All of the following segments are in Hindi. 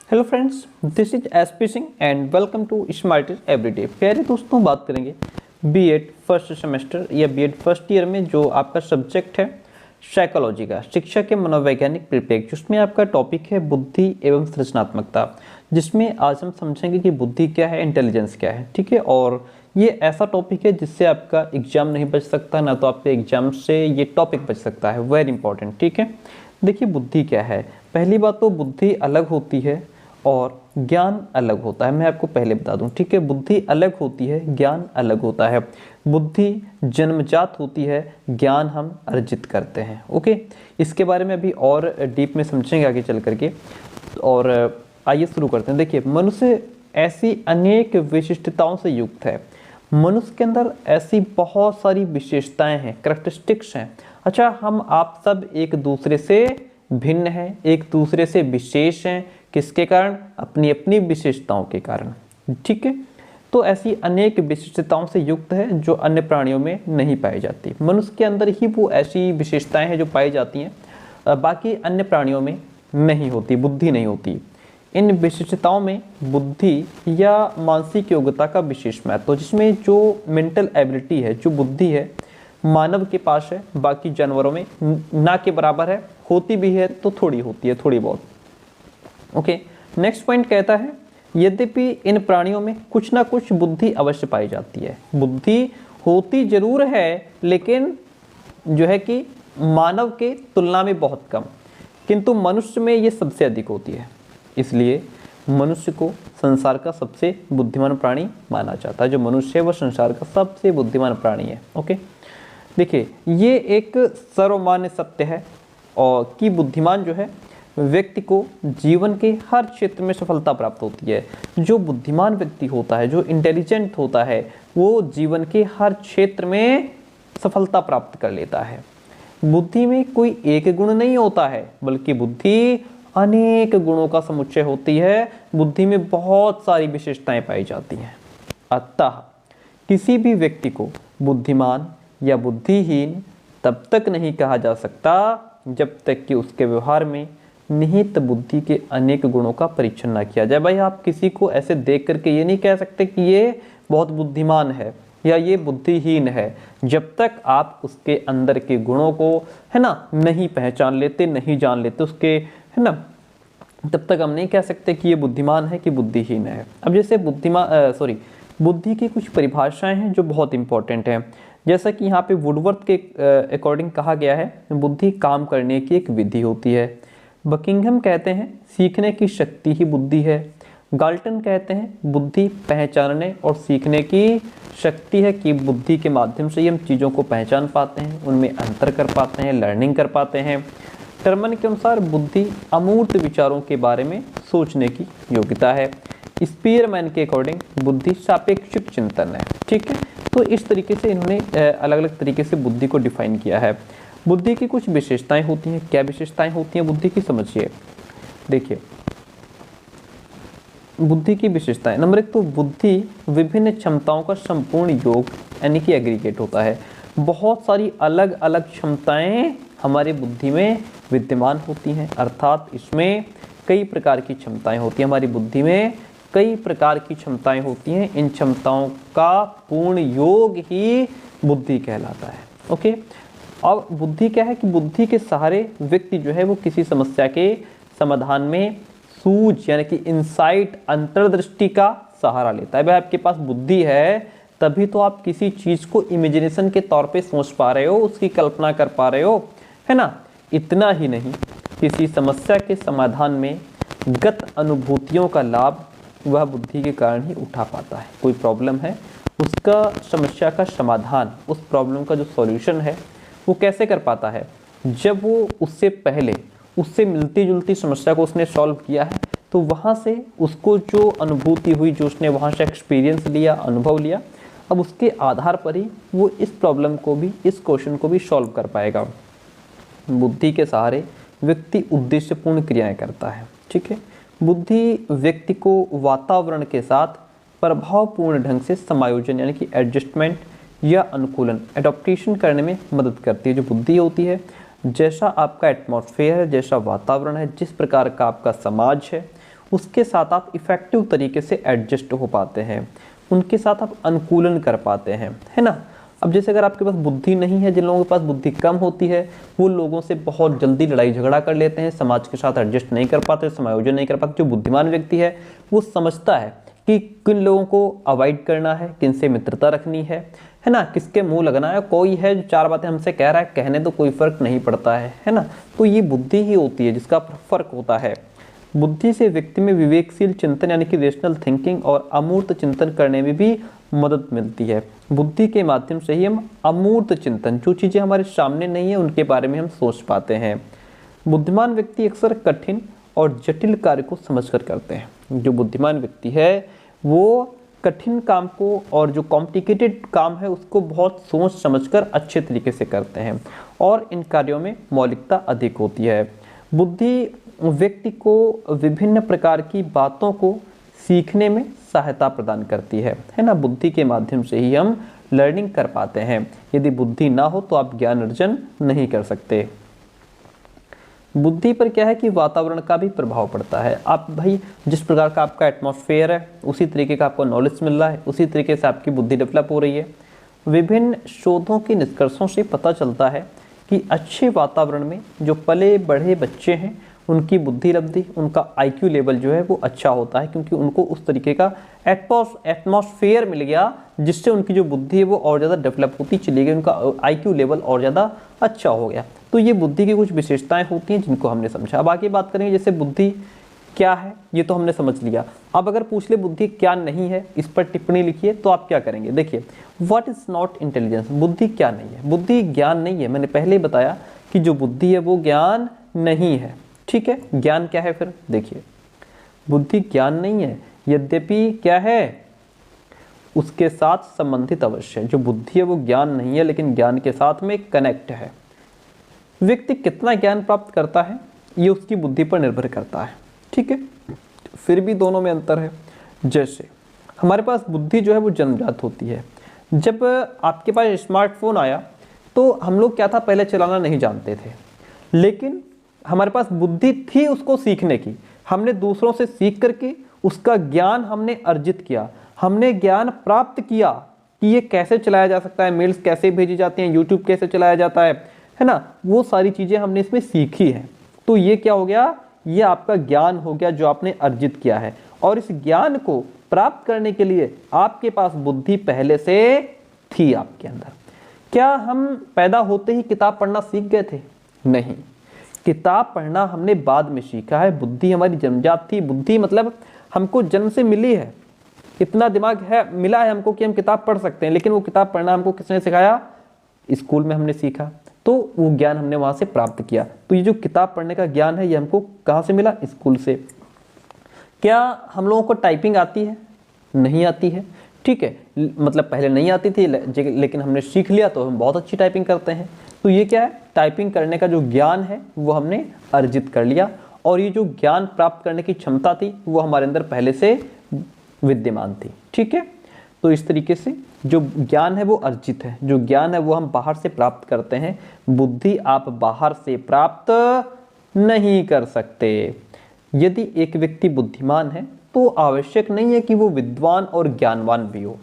Hello friends, this is SP Singh and welcome to smartest everyday. प्यारे दोस्तों, बात करेंगे बीएड फर्स्ट सेमेस्टर या बीएड फर्स्ट ईयर में जो आपका सब्जेक्ट है साइकोलॉजी का, शिक्षा के मनोवैज्ञानिक परिप्रेक्ष्य, जिसमें आपका टॉपिक है बुद्धि एवं सृजनात्मकता, जिसमें आज हम समझेंगे कि बुद्धि क्या है, इंटेलिजेंस क्या है। ठीक है, और ये ऐसा टॉपिक है जिससे आपका एग्जाम नहीं बच सकता, ना तो आपके एग्जाम से ये टॉपिक बच सकता है। Very important. ठीक है, देखिए बुद्धि क्या है। पहली बात तो बुद्धि अलग होती है और ज्ञान अलग होता है। मैं आपको पहले बता दूं, ठीक है, बुद्धि अलग होती है, ज्ञान अलग होता है। बुद्धि जन्मजात होती है, ज्ञान हम अर्जित करते हैं। ओके, इसके बारे में अभी और डीप में समझेंगे आगे चल करके। और आइए शुरू करते हैं। देखिए, मनुष्य ऐसी अनेक विशिष्टताओं से युक्त है। मनुष्य के अंदर ऐसी बहुत सारी विशेषताएं हैं, कैरेक्टरिस्टिक्स हैं। अच्छा, हम आप सब एक दूसरे से भिन्न हैं, एक दूसरे से विशेष हैं। किसके कारण? अपनी अपनी विशेषताओं के कारण। ठीक है, तो ऐसी अनेक विशिष्टताओं से युक्त है जो अन्य प्राणियों में नहीं पाई जाती। मनुष्य के अंदर ही वो ऐसी विशेषताएं हैं जो पाई जाती हैं, बाकी अन्य प्राणियों में नहीं होती, बुद्धि नहीं होती। इन विशिष्टताओं में बुद्धि या मानसिक योग्यता का विशेष महत्व, जिसमें जो मेंटल एबिलिटी है, जो बुद्धि है, मानव के पास है, बाकी जानवरों में ना के बराबर है। होती भी है तो थोड़ी होती है, थोड़ी बहुत। ओके, नेक्स्ट पॉइंट कहता है, यद्यपि इन प्राणियों में कुछ ना कुछ बुद्धि अवश्य पाई जाती है। बुद्धि होती जरूर है, लेकिन जो है कि मानव के तुलना में बहुत कम, किंतु मनुष्य में ये सबसे अधिक होती है। इसलिए मनुष्य को संसार का सबसे बुद्धिमान प्राणी माना जाता है। जो मनुष्य है वो संसार का सबसे बुद्धिमान प्राणी है। ओके, देखिए, ये एक सर्वमान्य सत्य है और कि बुद्धिमान जो है व्यक्ति को जीवन के हर क्षेत्र में सफलता प्राप्त होती है। जो बुद्धिमान व्यक्ति होता है, जो इंटेलिजेंट होता है, वो जीवन के हर क्षेत्र में सफलता प्राप्त कर लेता है। बुद्धि में कोई एक गुण नहीं होता है, बल्कि बुद्धि अनेक गुणों का समुच्चय होती है। बुद्धि में बहुत सारी विशेषताएं पाई जाती हैं। अतः किसी भी व्यक्ति को बुद्धिमान या बुद्धिहीन तब तक नहीं कहा जा सकता जब तक कि उसके व्यवहार में निहित बुद्धि के अनेक गुणों का परीक्षण ना किया जाए। भाई, आप किसी को ऐसे देख करके ये नहीं कह सकते कि ये बहुत बुद्धिमान है या ये बुद्धिहीन है, जब तक आप उसके अंदर के गुणों को, है ना, नहीं पहचान लेते, नहीं जान लेते उसके, है ना, तब तक हम नहीं कह सकते कि ये बुद्धिमान है कि बुद्धिहीन है। अब जैसे बुद्धि की कुछ परिभाषाएं हैं जो बहुत इंपॉर्टेंट हैं। जैसा कि यहाँ पे वुडवर्थ के अकॉर्डिंग कहा गया है, बुद्धि काम करने की एक विधि होती है। बकिंघम कहते हैं सीखने की शक्ति ही बुद्धि है। गाल्टन कहते हैं बुद्धि पहचानने और सीखने की शक्ति है, कि बुद्धि के माध्यम से ही हम चीज़ों को पहचान पाते हैं, उनमें अंतर कर पाते हैं, लर्निंग कर पाते हैं। टर्मन के अनुसार बुद्धि अमूर्त विचारों के बारे में सोचने की योग्यता है। स्पीयरमैन के अकॉर्डिंग बुद्धि सापेक्षिक चिंतन है। ठीक है, तो इस तरीके से इन्होंने अलग अलग तरीके से बुद्धि को डिफाइन किया है। बुद्धि की कुछ विशेषताएं होती हैं। क्या विशेषताएं होती हैं बुद्धि की, समझिए। देखिए, बुद्धि की विशेषताएं, नंबर 1 तो बुद्धि विभिन्न क्षमताओं का संपूर्ण योग यानी कि एग्रीगेट होता है। बहुत सारी अलग अलग क्षमताएं हमारी बुद्धि में विद्यमान होती हैं, अर्थात इसमें कई प्रकार की क्षमताएं होती हैं। हमारी बुद्धि में कई प्रकार की क्षमताएं होती हैं। इन क्षमताओं का पूर्ण योग ही बुद्धि कहलाता है। ओके, अब बुद्धि क्या है कि बुद्धि के सहारे व्यक्ति जो है वो किसी समस्या के समाधान में सूझ यानी कि इंसाइट, अंतर्दृष्टि का सहारा लेता है। भाई, आपके पास बुद्धि है तभी तो आप किसी चीज को इमेजिनेशन के तौर पे सोच पा रहे हो, उसकी कल्पना कर पा रहे हो, है ना। इतना ही नहीं, किसी समस्या के समाधान में गत अनुभूतियों का लाभ वह बुद्धि के कारण ही उठा पाता है। कोई प्रॉब्लम है, उसका समस्या का समाधान, उस प्रॉब्लम का जो सॉल्यूशन है वो कैसे कर पाता है? जब वो उससे पहले उससे मिलती जुलती समस्या को उसने सॉल्व किया है, तो वहाँ से उसको जो अनुभूति हुई, जो उसने वहाँ से एक्सपीरियंस लिया, अनुभव लिया, अब उसके आधार पर ही वो इस प्रॉब्लम को भी, इस क्वेश्चन को भी सॉल्व कर पाएगा। बुद्धि के सहारे व्यक्ति उद्देश्यपूर्ण क्रियाएं करता है। ठीक है, बुद्धि व्यक्ति को वातावरण के साथ प्रभावपूर्ण ढंग से समायोजन यानी कि एडजस्टमेंट या अनुकूलन, एडॉप्टेशन करने में मदद करती है। जो बुद्धि होती है, जैसा आपका एटमॉस्फेयर है, जैसा वातावरण है, जिस प्रकार का आपका समाज है, उसके साथ आप इफ़ेक्टिव तरीके से एडजस्ट हो पाते हैं, उनके साथ आप अनुकूलन कर पाते हैं, है ना। अब जैसे अगर आपके पास बुद्धि नहीं है, जिन लोगों के पास बुद्धि कम होती है वो लोगों से बहुत जल्दी लड़ाई झगड़ा कर लेते हैं, समाज के साथ एडजस्ट नहीं कर पाते, समायोजन नहीं कर पाते। जो बुद्धिमान व्यक्ति है वो समझता है कि किन लोगों को अवॉइड करना है, किन से मित्रता रखनी है ना, किसके मुंह लगना है। कोई है जो 4 बातें हमसे कह रहा है, कहने तो कोई फर्क नहीं पड़ता है ना। तो ये बुद्धि ही होती है जिसका फर्क होता है। बुद्धि से व्यक्ति में विवेकशील चिंतन यानी कि रेशनल थिंकिंग और अमूर्त चिंतन करने में भी मदद मिलती है। बुद्धि के माध्यम से ही हम अमूर्त चिंतन, जो चीज़ें हमारे सामने नहीं है उनके बारे में हम सोच पाते हैं। बुद्धिमान व्यक्ति अक्सर कठिन और जटिल कार्य को समझकर करते हैं। जो बुद्धिमान व्यक्ति है वो कठिन काम को और जो कॉम्प्लिकेटेड काम है उसको बहुत सोच समझकर अच्छे तरीके से करते हैं और इन कार्यों में मौलिकता अधिक होती है। बुद्धि व्यक्ति को विभिन्न प्रकार की बातों को सीखने में सहायता प्रदान करती है ना। बुद्धि के माध्यम से ही हम लर्निंग कर पाते हैं। यदि बुद्धि ना हो तो आप ज्ञान अर्जन नहीं कर सकते। बुद्धि पर क्या है कि वातावरण का भी प्रभाव पड़ता है। आप भाई जिस प्रकार का आपका एटमॉस्फेयर है उसी तरीके का आपको नॉलेज मिल रहा है, उसी तरीके से आपकी बुद्धि डेवलप हो रही है। विभिन्न शोधों के निष्कर्षों से पता चलता है कि अच्छे वातावरण में जो पले बढ़े बच्चे हैं उनकी बुद्धि लब्धि, उनका IQ लेवल जो है वो अच्छा होता है, क्योंकि उनको उस तरीके का एटमॉस्फेयर मिल गया जिससे उनकी जो बुद्धि है वो और ज़्यादा डेवलप होती चली गई, उनका IQ लेवल और ज़्यादा अच्छा हो गया। तो ये बुद्धि की कुछ विशेषताएं होती हैं जिनको हमने समझा। अब आगे बात करेंगे, जैसे बुद्धि क्या है ये तो हमने समझ लिया। अब अगर पूछ ले बुद्धि क्या नहीं है, इस पर टिप्पणी लिखिए, तो आप क्या करेंगे। देखिए, व्हाट इज नॉट इंटेलिजेंस, बुद्धि क्या नहीं है। बुद्धि ज्ञान नहीं है। मैंने पहले ही बताया कि जो बुद्धि है वो ज्ञान नहीं है। ठीक है, ज्ञान क्या है फिर। देखिए, बुद्धि ज्ञान नहीं है, यद्यपि क्या है उसके साथ संबंधित अवश्य है। जो बुद्धि है वो ज्ञान नहीं है लेकिन ज्ञान के साथ में कनेक्ट है। व्यक्ति कितना ज्ञान प्राप्त करता है ये उसकी बुद्धि पर निर्भर करता है। ठीक है, फिर भी दोनों में अंतर है। जैसे हमारे पास बुद्धि जो है वो जन्मजात होती है। जब आपके पास स्मार्टफोन आया तो हम लोग क्या था, पहले चलाना नहीं जानते थे, लेकिन हमारे पास बुद्धि थी उसको सीखने की। हमने दूसरों से सीख करके उसका ज्ञान हमने अर्जित किया, हमने ज्ञान प्राप्त किया कि ये कैसे चलाया जा सकता है, मेल्स कैसे भेजी जाती हैं, यूट्यूब कैसे चलाया जाता है ना। वो सारी चीज़ें हमने इसमें सीखी हैं। तो ये क्या हो गया, ये आपका ज्ञान हो गया जो आपने अर्जित किया है। और इस ज्ञान को प्राप्त करने के लिए आपके पास बुद्धि पहले से थी आपके अंदर। क्या हम पैदा होते ही किताब पढ़ना सीख गए थे? नहीं, किताब पढ़ना हमने बाद में सीखा है। बुद्धि हमारी जन्मजात थी। बुद्धि मतलब हमको जन्म से मिली है, इतना दिमाग है, मिला है हमको कि हम किताब पढ़ सकते हैं। लेकिन वो किताब पढ़ना हमको किसने सिखाया? स्कूल में हमने सीखा, तो वो ज्ञान हमने वहाँ से प्राप्त किया। तो ये जो किताब पढ़ने का ज्ञान है ये हमको कहाँ से मिला? स्कूल से। क्या हम लोगों को टाइपिंग आती है? नहीं आती है। ठीक है, मतलब पहले नहीं आती थी लेकिन हमने सीख लिया तो हम बहुत अच्छी टाइपिंग करते हैं। तो ये क्या है, टाइपिंग करने का जो ज्ञान है वो हमने अर्जित कर लिया। और ये जो ज्ञान प्राप्त करने की क्षमता थी वो हमारे अंदर पहले से विद्यमान थी। ठीक है, तो इस तरीके से जो ज्ञान है वो अर्जित है, जो ज्ञान है वो हम बाहर से प्राप्त करते हैं। बुद्धि आप बाहर से प्राप्त नहीं कर सकते। यदि एक व्यक्ति बुद्धिमान है तो आवश्यक नहीं है कि वो विद्वान और ज्ञानवान भी हो।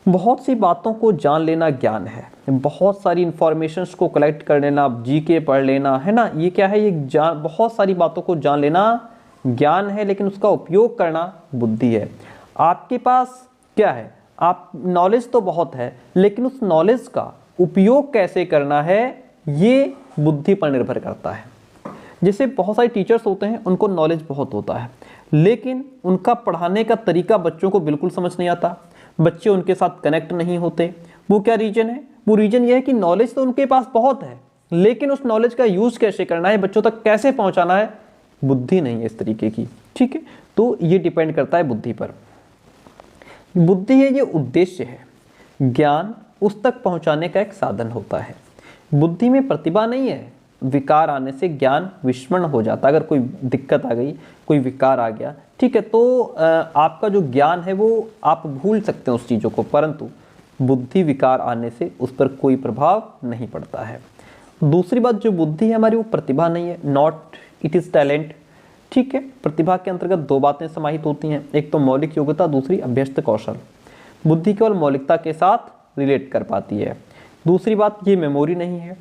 बहुत सी बातों को जान लेना ज्ञान है, बहुत सारी इंफॉर्मेशंस को कलेक्ट कर लेना, जीके पढ़ लेना, है ना, ये क्या है, ये बहुत सारी बातों को जान लेना ज्ञान है, लेकिन उसका उपयोग करना बुद्धि है। आपके पास क्या है, आप नॉलेज तो बहुत है लेकिन उस नॉलेज का उपयोग कैसे करना है ये बुद्धि पर निर्भर करता है। जैसे बहुत सारे टीचर्स होते हैं, उनको नॉलेज बहुत होता है लेकिन उनका पढ़ाने का तरीका बच्चों को बिल्कुल समझ नहीं आता, बच्चे उनके साथ कनेक्ट नहीं होते। वो क्या रीजन है? वो रीजन ये है कि नॉलेज तो उनके पास बहुत है लेकिन उस नॉलेज का यूज कैसे करना है, बच्चों तक कैसे पहुंचाना है, बुद्धि नहीं है इस तरीके की। ठीक है, तो ये डिपेंड करता है बुद्धि पर। बुद्धि है ये उद्देश्य है, ज्ञान उस तक पहुंचाने का एक साधन होता है। बुद्धि में प्रतिभा नहीं है, विकार आने से ज्ञान विस्मरण हो जाता है। अगर कोई दिक्कत आ गई, कोई विकार आ गया, ठीक है, तो आपका जो ज्ञान है वो आप भूल सकते हैं उस चीज़ों को, परंतु बुद्धि विकार आने से उस पर कोई प्रभाव नहीं पड़ता है। दूसरी बात, जो बुद्धि है हमारी वो प्रतिभा नहीं है, नॉट इट इज़ टैलेंट। ठीक है। प्रतिभा के अंतर्गत दो बातें समाहित होती हैं, एक तो मौलिक योग्यता, दूसरी अभ्यस्त कौशल। बुद्धि केवल मौलिकता के साथ रिलेट कर पाती है। दूसरी बात, ये मेमोरी नहीं है,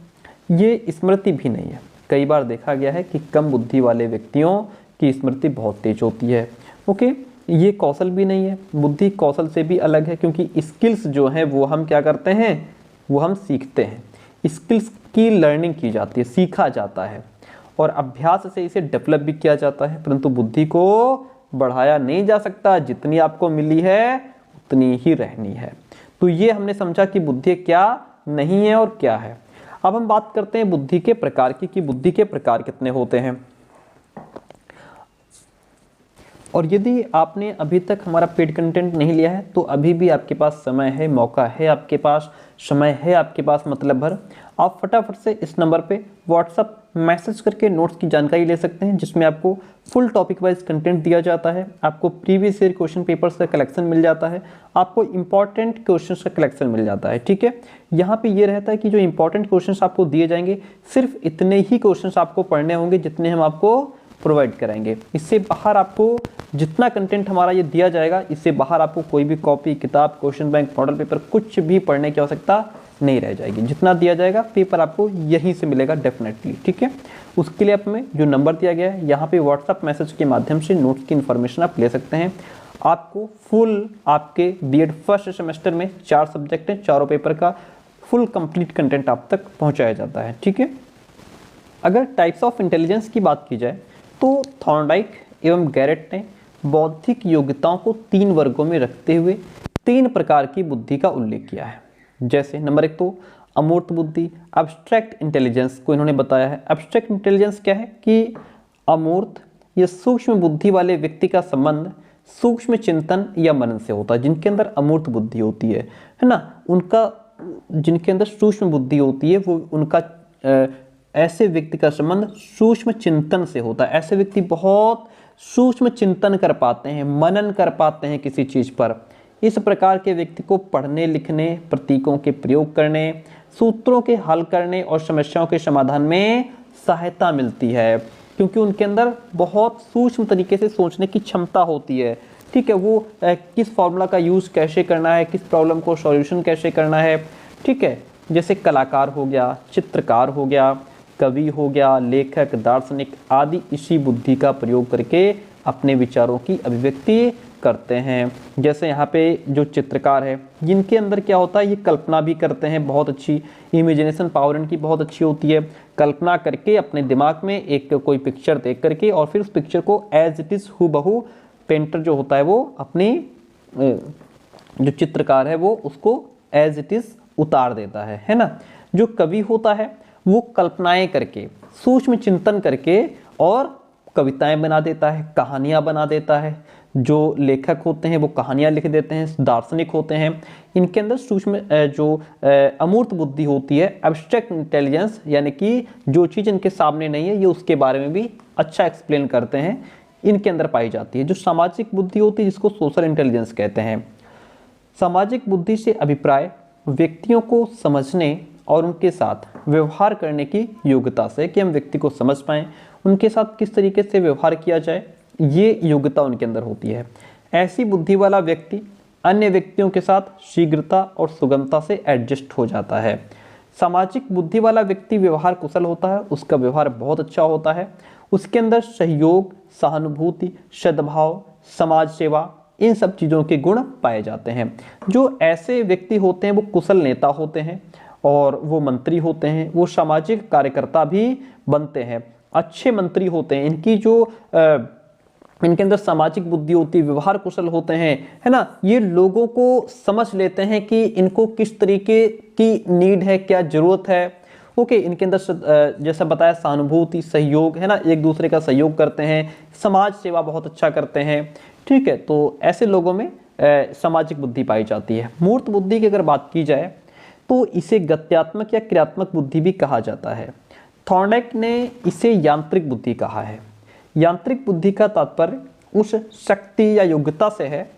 ये स्मृति भी नहीं है। कई बार देखा गया है कि कम बुद्धि वाले व्यक्तियों की स्मृति बहुत तेज होती है। ओके, ये कौशल भी नहीं है, बुद्धि कौशल से भी अलग है, क्योंकि स्किल्स जो हैं वो हम क्या करते हैं, वो हम सीखते हैं। स्किल्स की लर्निंग की जाती है, सीखा जाता है और अभ्यास से इसे डेवलप भी किया जाता है, परंतु बुद्धि को बढ़ाया नहीं जा सकता। जितनी आपको मिली है उतनी ही रहनी है। तो ये हमने समझा कि बुद्धि क्या नहीं है और क्या है। अब हम बात करते हैं बुद्धि के प्रकार की, कि बुद्धि के प्रकार कितने होते हैं। और यदि आपने अभी तक हमारा पेड कंटेंट नहीं लिया है तो अभी भी आपके पास समय है, मौका है, आपके पास समय है, आपके पास मतलब भर। आप फटाफट से इस नंबर पे व्हाट्सअप मैसेज करके नोट्स की जानकारी ले सकते हैं, जिसमें आपको फुल टॉपिक वाइज कंटेंट दिया जाता है, आपको प्रीवियस ईयर क्वेश्चन पेपर्स का कलेक्शन मिल जाता है, आपको इंपॉर्टेंट क्वेश्चंस का कलेक्शन मिल जाता है। ठीक है, यहाँ पे ये रहता है कि जो इंपॉर्टेंट क्वेश्चंस आपको दिए जाएंगे सिर्फ इतने ही क्वेश्चंस आपको पढ़ने होंगे जितने हम आपको प्रोवाइड कराएंगे। इससे बाहर आपको जितना कंटेंट हमारा ये दिया जाएगा, इससे बाहर आपको कोई भी कॉपी, किताब, क्वेश्चन बैंक, मॉडल पेपर कुछ भी पढ़ने की आवश्यकता नहीं रह जाएगी। जितना दिया जाएगा पेपर आपको यहीं से मिलेगा डेफिनेटली। ठीक है, उसके लिए आप में जो नंबर दिया गया है यहाँ पे व्हाट्सअप मैसेज के माध्यम से नोट्स की इन्फॉर्मेशन आप ले सकते हैं। आपको फुल आपके बीएड फर्स्ट सेमेस्टर में 4 सब्जेक्ट हैं, चारों पेपर का फुल कंप्लीट कंटेंट आप तक पहुँचाया जाता है। ठीक है, अगर टाइप्स ऑफ इंटेलिजेंस की बात की जाए तो थॉर्नडाइक एवं गैरेट ने बौद्धिक योग्यताओं को 3 वर्गों में रखते हुए 3 प्रकार की बुद्धि का उल्लेख किया है। जैसे नंबर 1 तो अमूर्त बुद्धि, अब्स्ट्रैक्ट इंटेलिजेंस को इन्होंने बताया है। अब्स्ट्रैक्ट इंटेलिजेंस क्या है कि अमूर्त या सूक्ष्म बुद्धि वाले व्यक्ति का संबंध सूक्ष्म चिंतन या मनन से होता है। जिनके अंदर अमूर्त बुद्धि होती है ना, उनका जिनके अंदर सूक्ष्म बुद्धि होती है वो उनका ऐसे व्यक्ति का संबंध सूक्ष्म चिंतन से होता है। ऐसे व्यक्ति बहुत सूक्ष्म चिंतन कर पाते हैं, मनन कर पाते हैं किसी चीज़ पर। इस प्रकार के व्यक्ति को पढ़ने लिखने, प्रतीकों के प्रयोग करने, सूत्रों के हल करने और समस्याओं के समाधान में सहायता मिलती है, क्योंकि उनके अंदर बहुत सूक्ष्म तरीके से सोचने की क्षमता होती है। ठीक है, वो किस फॉर्मूला का यूज़ कैसे करना है, किस प्रॉब्लम को सॉल्यूशन कैसे करना है। ठीक है, जैसे कलाकार हो गया, चित्रकार हो गया, कवि हो गया, लेखक, दार्शनिक आदि इसी बुद्धि का प्रयोग करके अपने विचारों की अभिव्यक्ति करते हैं। जैसे यहाँ पे जो चित्रकार है, जिनके अंदर क्या होता है, ये कल्पना भी करते हैं, बहुत अच्छी इमेजिनेशन पावर इनकी बहुत अच्छी होती है। कल्पना करके अपने दिमाग में एक कोई पिक्चर देख करके और फिर उस पिक्चर को एज इट इज़ हूबहू पेंटर जो होता है वो अपनी जो चित्रकार है वो उसको एज इट इज़ उतार देता है ना। जो कवि होता है वो कल्पनाएं करके, सूक्ष्म चिंतन करके और कविताएं बना देता है, कहानियां बना देता है। जो लेखक होते हैं वो कहानियां लिख देते हैं, दार्शनिक होते हैं। इनके अंदर सूक्ष्म जो अमूर्त बुद्धि होती है, एब्स्ट्रैक्ट इंटेलिजेंस, यानी कि जो चीज़ इनके सामने नहीं है ये उसके बारे में भी अच्छा एक्सप्लेन करते हैं, इनके अंदर पाई जाती है। जो सामाजिक बुद्धि होती है जिसको सोशल इंटेलिजेंस कहते हैं। सामाजिक बुद्धि से अभिप्राय व्यक्तियों को समझने और उनके साथ व्यवहार करने की योग्यता से, कि हम व्यक्ति को समझ पाएं, उनके साथ किस तरीके से व्यवहार किया जाए, ये योग्यता उनके अंदर होती है। ऐसी बुद्धि वाला व्यक्ति अन्य व्यक्तियों के साथ शीघ्रता और सुगमता से एडजस्ट हो जाता है। सामाजिक बुद्धि वाला व्यक्ति व्यवहार कुशल होता है, उसका व्यवहार बहुत अच्छा होता है, उसके अंदर सहयोग, सहानुभूति, सद्भाव, समाज सेवा, इन सब चीज़ों के गुण पाए जाते हैं। जो ऐसे व्यक्ति होते हैं वो कुशल नेता होते हैं और वो मंत्री होते हैं, वो सामाजिक कार्यकर्ता भी बनते हैं, अच्छे मंत्री होते हैं। इनकी जो इनके अंदर सामाजिक बुद्धि होती है, व्यवहार कुशल होते हैं, है ना। ये लोगों को समझ लेते हैं कि इनको किस तरीके की नीड है, क्या जरूरत है। ओके, इनके अंदर जैसा बताया सहानुभूति, सहयोग, है ना, एक दूसरे का सहयोग करते हैं, समाज सेवा बहुत अच्छा करते हैं। ठीक है, तो ऐसे लोगों में सामाजिक बुद्धि पाई जाती है। मूर्त बुद्धि की अगर बात की जाए तो इसे गत्यात्मक या क्रियात्मक बुद्धि भी कहा जाता है। थॉर्नडाइक ने इसे यांत्रिक बुद्धि कहा है। यांत्रिक बुद्धि का तात्पर्य उस शक्ति या योग्यता से है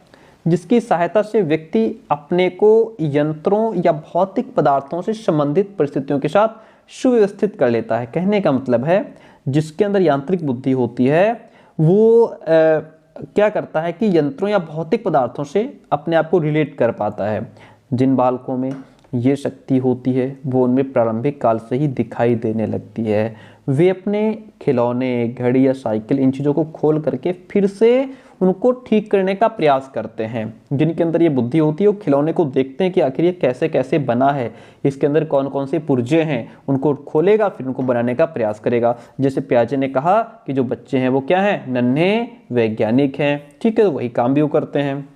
जिसकी सहायता से व्यक्ति अपने को यंत्रों या भौतिक पदार्थों से संबंधित परिस्थितियों के साथ सुव्यवस्थित कर लेता है। कहने का मतलब है जिसके अंदर यांत्रिक बुद्धि होती है वो क्या करता है कि यंत्रों या भौतिक पदार्थों से अपने आप को रिलेट कर पाता है। जिन बालकों में ये शक्ति होती है वो उनमें प्रारंभिक काल से ही दिखाई देने लगती है। वे अपने खिलौने, घड़ी या साइकिल इन चीज़ों को खोल करके फिर से उनको ठीक करने का प्रयास करते हैं। जिनके अंदर ये बुद्धि होती है वो खिलौने को देखते हैं कि आखिर ये कैसे कैसे बना है, इसके अंदर कौन कौन से पुर्जे हैं, उनको खोलेगा फिर उनको बनाने का प्रयास करेगा। जैसे पियाजे ने कहा कि जो बच्चे हैं वो क्या हैं, नन्हे वैज्ञानिक हैं। ठीक है, तो वही काम भी वो करते हैं।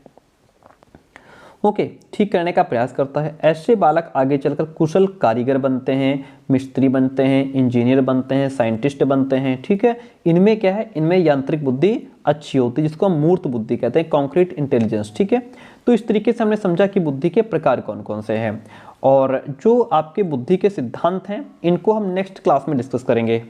ओके, ठीक करने का प्रयास करता है। ऐसे बालक आगे चलकर कुशल कारीगर बनते हैं, मिस्त्री बनते हैं, इंजीनियर बनते हैं, साइंटिस्ट बनते हैं। ठीक है, इनमें क्या है, इनमें यांत्रिक बुद्धि अच्छी होती है, जिसको हम मूर्त बुद्धि कहते हैं, कॉन्क्रीट इंटेलिजेंस। ठीक है, तो इस तरीके से हमने समझा कि बुद्धि के प्रकार कौन कौन से हैं, और जो आपके बुद्धि के सिद्धांत हैं इनको हम नेक्स्ट क्लास में डिस्कस करेंगे।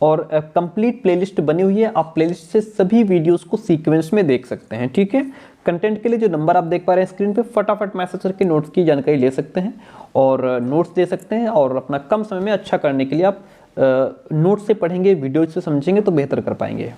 और कंप्लीट प्लेलिस्ट बनी हुई है, आप प्लेलिस्ट से सभी वीडियोस को सीक्वेंस में देख सकते हैं। ठीक है, कंटेंट के लिए जो नंबर आप देख पा रहे हैं स्क्रीन पे, फटाफट मैसेज करके नोट्स की जानकारी ले सकते हैं और नोट्स दे सकते हैं। और अपना कम समय में अच्छा करने के लिए आप नोट्स से पढ़ेंगे, वीडियो से समझेंगे तो बेहतर कर पाएंगे।